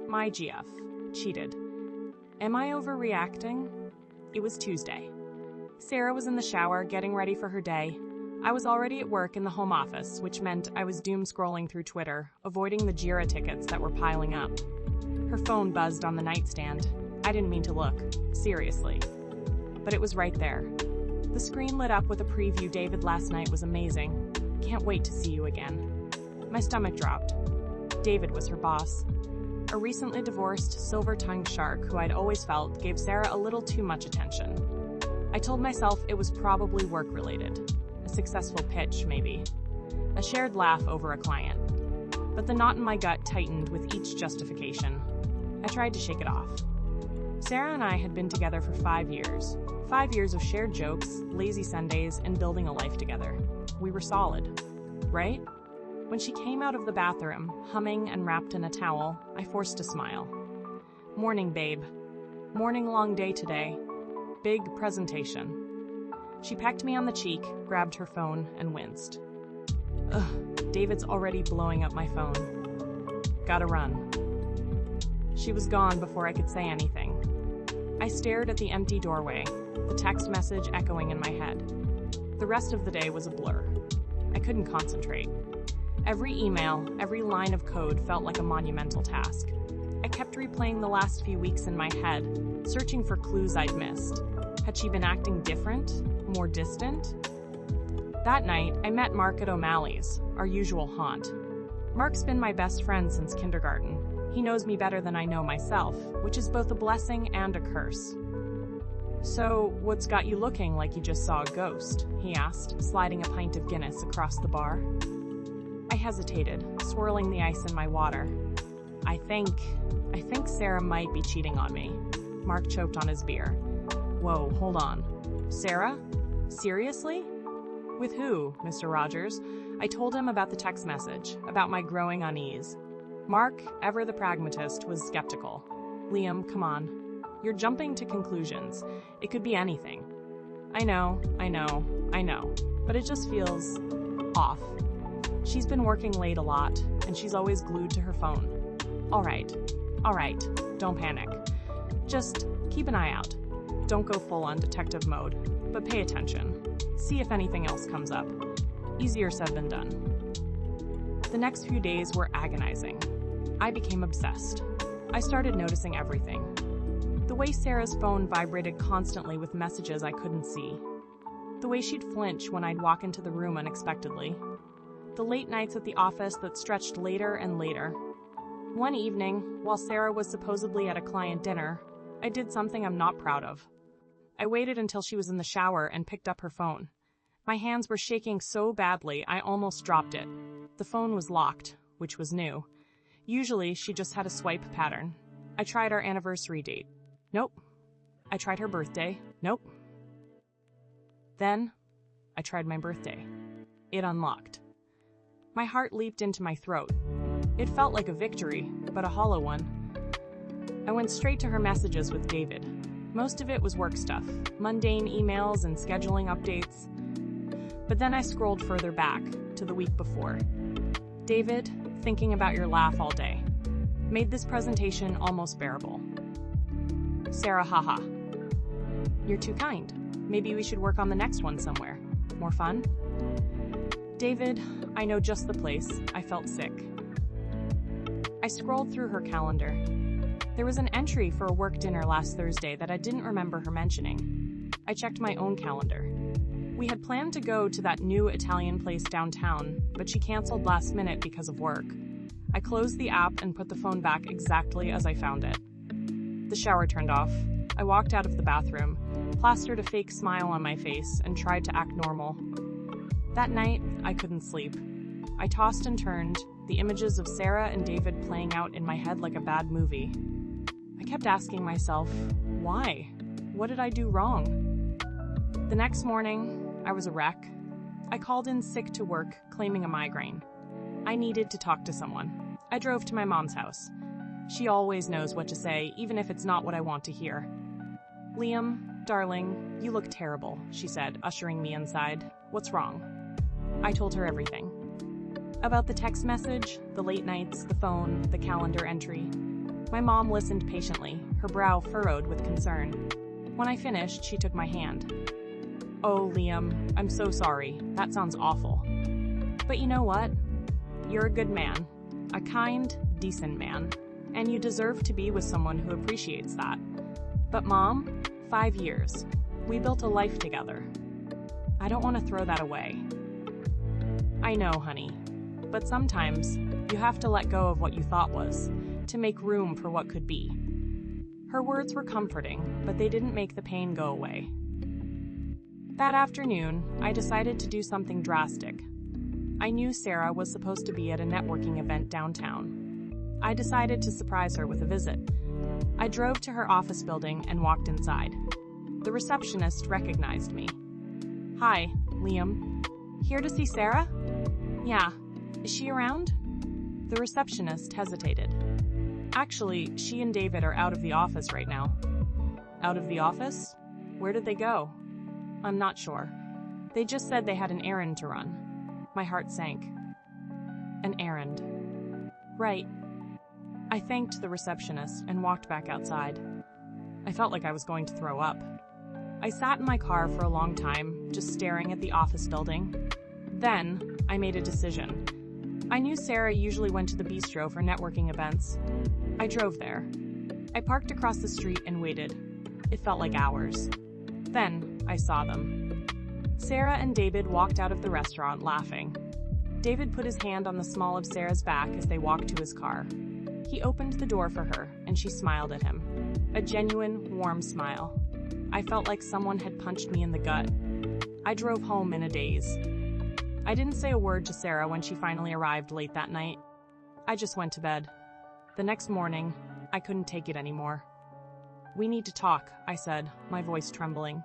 My GF. Cheated. Am I overreacting? It was Tuesday. Sarah was in the shower, getting ready for her day. I was already at work in the home office, which meant I was doom scrolling through Twitter, avoiding the Jira tickets that were piling up. Her phone buzzed on the nightstand. I didn't mean to look, seriously. But it was right there. The screen lit up with a preview. David, last night was amazing. Can't wait to see you again. My stomach dropped. David was her boss. A recently divorced, silver-tongued shark who I'd always felt gave Sarah a little too much attention. I told myself it was probably work-related. A successful pitch, maybe. A shared laugh over a client. But the knot in my gut tightened with each justification. I tried to shake it off. Sarah and I had been together for 5 years. 5 years of shared jokes, lazy Sundays, and building a life together. We were solid, right? When she came out of the bathroom, humming and wrapped in a towel, I forced a smile. Morning, babe. Morning, long day today. Big presentation. She pecked me on the cheek, grabbed her phone, and winced. Ugh, David's already blowing up my phone. Gotta run. She was gone before I could say anything. I stared at the empty doorway, the text message echoing in my head. The rest of the day was a blur. I couldn't concentrate. Every email, every line of code felt like a monumental task. I kept replaying the last few weeks in my head, searching for clues I'd missed. Had she been acting different? More distant? That night, I met Mark at O'Malley's, our usual haunt. Mark's been my best friend since kindergarten. He knows me better than I know myself, which is both a blessing and a curse. So, what's got you looking like you just saw a ghost? He asked, sliding a pint of Guinness across the bar. I hesitated, swirling the ice in my water. I think Sarah might be cheating on me. Mark choked on his beer. Whoa, hold on. Sarah? Seriously? With who, Mr. Rogers? I told him about the text message, about my growing unease. Mark, ever the pragmatist, was skeptical. Liam, come on. You're jumping to conclusions. It could be anything. I know, but it just feels off. She's been working late a lot, and she's always glued to her phone. All right, don't panic. Just keep an eye out. Don't go full on detective mode, but pay attention. See if anything else comes up. Easier said than done. The next few days were agonizing. I became obsessed. I started noticing everything. The way Sarah's phone vibrated constantly with messages I couldn't see. The way she'd flinch when I'd walk into the room unexpectedly. The late nights at the office that stretched later and later. One evening, while Sarah was supposedly at a client dinner, I did something I'm not proud of. I waited until she was in the shower and picked up her phone. My hands were shaking so badly I almost dropped it. The phone was locked, which was new. Usually, she just had a swipe pattern. I tried our anniversary date. Nope. I tried her birthday. Nope. Then, I tried my birthday. It unlocked. My heart leaped into my throat. It felt like a victory, but a hollow one. I went straight to her messages with David. Most of it was work stuff, mundane emails and scheduling updates. But then I scrolled further back, to the week before. David, thinking about your laugh all day. Made this presentation almost bearable. Sarah, haha. You're too kind. Maybe we should work on the next one somewhere. More fun? David, I know just the place. I felt sick. I scrolled through her calendar. There was an entry for a work dinner last Thursday that I didn't remember her mentioning. I checked my own calendar. We had planned to go to that new Italian place downtown, but she canceled last minute because of work. I closed the app and put the phone back exactly as I found it. The shower turned off. I walked out of the bathroom, plastered a fake smile on my face, and tried to act normal. That night, I couldn't sleep. I tossed and turned, the images of Sarah and David playing out in my head like a bad movie. I kept asking myself, why? What did I do wrong? The next morning, I was a wreck. I called in sick to work, claiming a migraine. I needed to talk to someone. I drove to my mom's house. She always knows what to say, even if it's not what I want to hear. Liam, darling, you look terrible, she said, ushering me inside. What's wrong? I told her everything. About the text message, the late nights, the phone, the calendar entry. My mom listened patiently, her brow furrowed with concern. When I finished, she took my hand. "Oh, Liam, I'm so sorry. That sounds awful. But you know what? You're a good man. A kind, decent man. And you deserve to be with someone who appreciates that. But Mom, 5 years. We built a life together. I don't want to throw that away." "I know, honey. But sometimes you have to let go of what you thought was, to make room for what could be." Her words were comforting, but they didn't make the pain go away. That afternoon, I decided to do something drastic. I knew Sarah was supposed to be at a networking event downtown. I decided to surprise her with a visit. I drove to her office building and walked inside. The receptionist recognized me. "Hi, Liam. Here to see Sarah?" "Yeah. Is she around?" The receptionist hesitated. "Actually, she and David are out of the office right now." "Out of the office? Where did they go?" "I'm not sure. They just said they had an errand to run." My heart sank. An errand. Right. I thanked the receptionist and walked back outside. I felt like I was going to throw up. I sat in my car for a long time, just staring at the office building. Then, I made a decision. I knew Sarah usually went to the bistro for networking events. I drove there. I parked across the street and waited. It felt like hours. Then, I saw them. Sarah and David walked out of the restaurant laughing. David put his hand on the small of Sarah's back as they walked to his car. He opened the door for her, and she smiled at him. A genuine, warm smile. I felt like someone had punched me in the gut. I drove home in a daze. I didn't say a word to Sarah when she finally arrived late that night. I just went to bed. The next morning, I couldn't take it anymore. "We need to talk," I said, my voice trembling.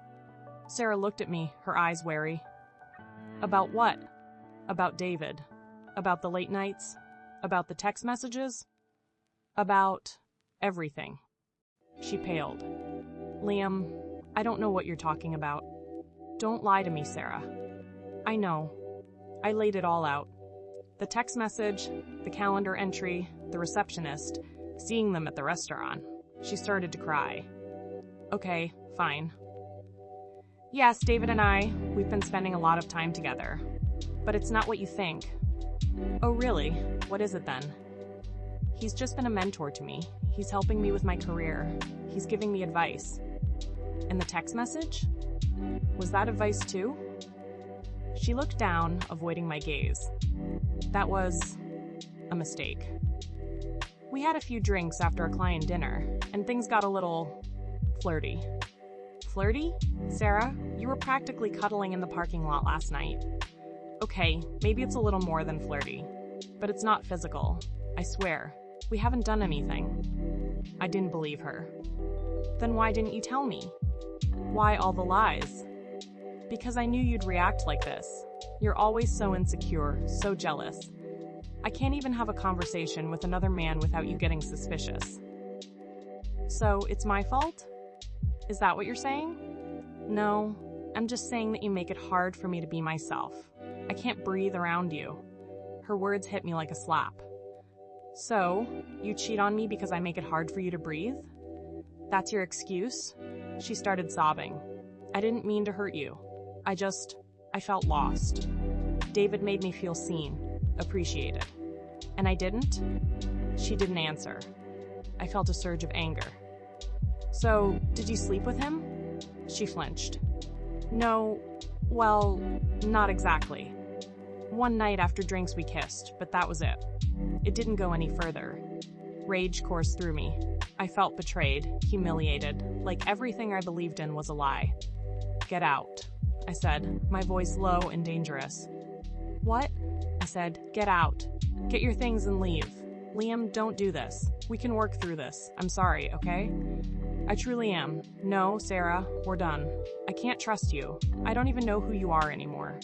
Sarah looked at me, her eyes wary. "About what?" "About David. About the late nights. About the text messages. About everything." She paled. "Liam, I don't know what you're talking about. Don't lie to me, Sarah." "I know." I laid it all out. The text message, the calendar entry, the receptionist, seeing them at the restaurant. She started to cry. "Okay, fine. Yes, David and we've been spending a lot of time together. But it's not what you think." "Oh, really? What is it then?" "He's just been a mentor to me. He's helping me with my career. He's giving me advice." "And the text message? Was that advice too?" She looked down, avoiding my gaze. "That was a mistake. We had a few drinks after a client dinner, and things got a little flirty." "Flirty? Sarah, you were practically cuddling in the parking lot last night." "Okay, maybe it's a little more than flirty, but it's not physical. I swear. We haven't done anything." I didn't believe her. "Then why didn't you tell me? Why all the lies?" "Because I knew you'd react like this. You're always so insecure, so jealous. I can't even have a conversation with another man without you getting suspicious." "So, it's my fault? Is that what you're saying?" "No, I'm just saying that you make it hard for me to be myself. I can't breathe around you." Her words hit me like a slap. "So, you cheat on me because I make it hard for you to breathe? That's your excuse?" She started sobbing. "I didn't mean to hurt you. I felt lost. David made me feel seen, appreciated. And I didn't?" She didn't answer. I felt a surge of anger. "So, did you sleep with him?" She flinched. "No, well, not exactly. One night after drinks we kissed, but that was it. It didn't go any further." Rage coursed through me. I felt betrayed, humiliated, like everything I believed in was a lie. "Get out," I said, my voice low and dangerous. "What?" I said, "Get out. Get your things and leave. Liam, don't do this. We can work through this. I'm sorry, okay? I truly am. No, Sarah, we're done. I can't trust you. I don't even know who you are anymore."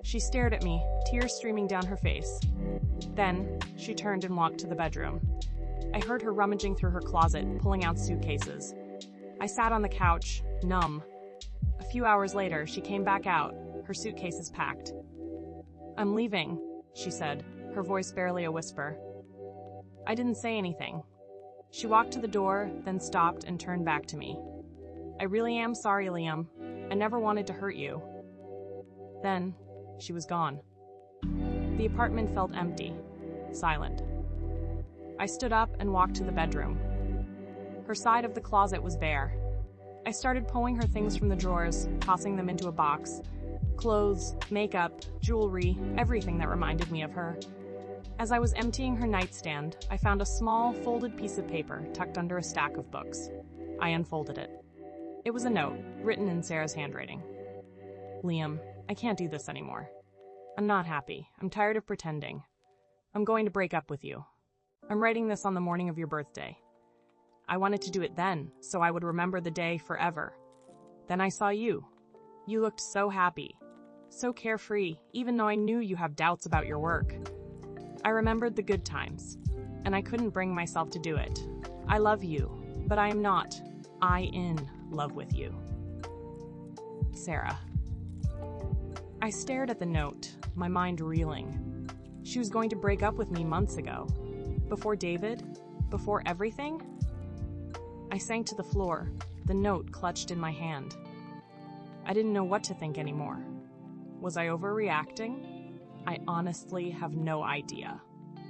She stared at me, tears streaming down her face. Then, she turned and walked to the bedroom. I heard her rummaging through her closet, pulling out suitcases. I sat on the couch, numb. A few hours later, she came back out, her suitcases packed. "I'm leaving," she said, her voice barely a whisper. I didn't say anything. She walked to the door, then stopped and turned back to me. I really am sorry, Liam. I never wanted to hurt you. Then, she was gone. The apartment felt empty, silent. I stood up and walked to the bedroom. Her side of the closet was bare. I started pulling her things from the drawers, tossing them into a box. Clothes, makeup, jewelry, everything that reminded me of her. As I was emptying her nightstand, I found a small, folded piece of paper tucked under a stack of books. I unfolded it. It was a note, written in Sarah's handwriting. Liam, I can't do this anymore. I'm not happy. I'm tired of pretending. I'm going to break up with you. I'm writing this on the morning of your birthday. I wanted to do it then, so I would remember the day forever. Then I saw you. You looked so happy, so carefree, even though I knew you have doubts about your work. I remembered the good times, and I couldn't bring myself to do it. I love you, but I am not in love with you. Sarah. I stared at the note, my mind reeling. She was going to break up with me months ago. Before David? Before everything? I sank to the floor, the note clutched in my hand. I didn't know what to think anymore. Was I overreacting? I honestly have no idea.